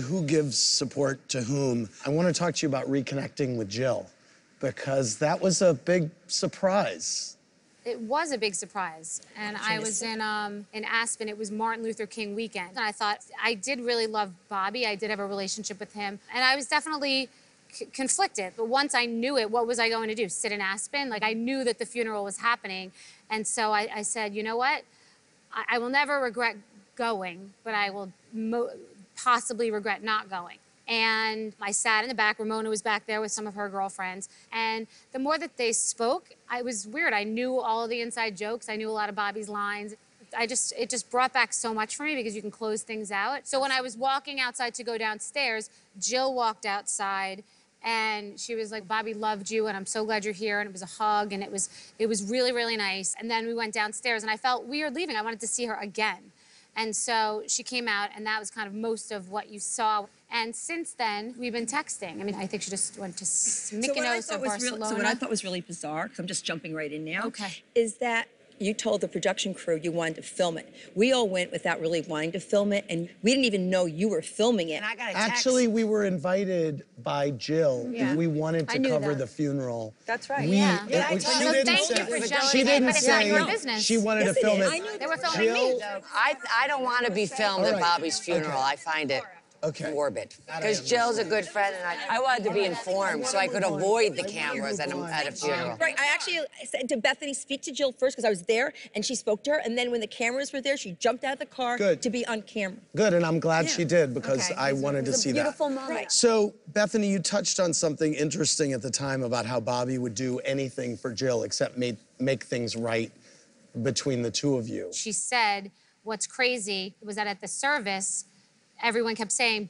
Who gives support to whom? I want to talk to you about reconnecting with Jill, because that was a big surprise. It was a big surprise. And I was in Aspen. It was Martin Luther King weekend. And I thought, I did really love Bobby. I did have a relationship with him. And I was definitely conflicted. But once I knew it, what was I going to do? Sit in Aspen? Like, I knew that the funeral was happening. And so I said, you know what? I will never regret going, but I will possibly regret not going. And I sat in the back. Ramona was back there with some of her girlfriends. And the more that they spoke, it was weird. I knew all of the inside jokes. I knew a lot of Bobby's lines. It just brought back so much for me because you can close things out. So when I was walking outside to go downstairs, Jill walked outside and she was like, Bobby loved you and I'm so glad you're here. And it was a hug and it was really, really nice. And then we went downstairs and I felt weird leaving. I wanted to see her again. And so she came out, and that was kind of most of what you saw. And since then, we've been texting. I mean, I think she just went to Mykonos or Barcelona. So what I thought was really bizarre, because I'm just jumping right in now, okay, is that you told the production crew you wanted to film it. We all went without really wanting to film it, and we didn't even know you were filming it. And I got a text. Actually, we were invited by Jill. Yeah. We wanted to cover the funeral. That's right. Yeah. She so thank you for showing she it, didn't but it's not your say business. she wanted to film it. They were filming me. I don't want to be filmed at Bobby's funeral. I find it morbid. Because Jill's a good friend, and I wanted to be informed so I could avoid the cameras at a funeral. Right, I actually said to Bethenny, speak to Jill first, because I was there, and she spoke to her, and then when the cameras were there, she jumped out of the car to be on camera. Good, and I'm glad she did, because I wanted to see that. Beautiful moment. So, Bethenny, you touched on something interesting at the time about how Bobby would do anything for Jill except make things right between the two of you. She said, what's crazy was that at the service, everyone kept saying,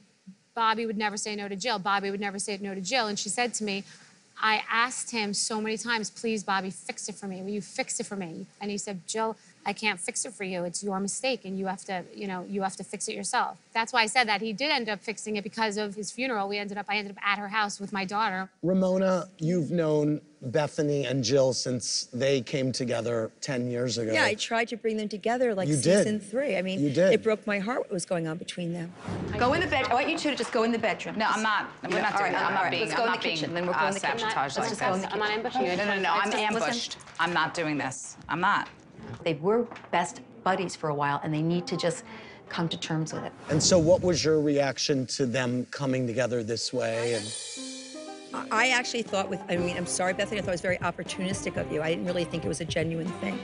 Bobby would never say no to Jill. Bobby would never say no to Jill. And she said to me, I asked him so many times, please, Bobby, fix it for me. Will you fix it for me? And he said, Jill, I can't fix it for you. It's your mistake, and you have to, you have to fix it yourself. That's why I said that. He did end up fixing it because of his funeral. I ended up at her house with my daughter. Ramona, you've known Bethenny and Jill since they came together 10 years ago. Yeah, I tried to bring them together like season 3. I mean, it broke my heart what was going on between them. Go in the bed. I want you two to just go in the bedroom. No, I'm not. We're not doing that. I'm not being. Let's go in the kitchen. Then we'll go in the kitchen. Sabotaged like Let's just go in this. the kitchen. I'm not ambushing you. No. I'm ambushed. I'm not doing this. I'm not. They were best buddies for a while, and they need to just come to terms with it. And so what was your reaction to them coming together this way? I actually thought I'm sorry, Bethenny, I thought it was very opportunistic of you. I didn't really think it was a genuine thing.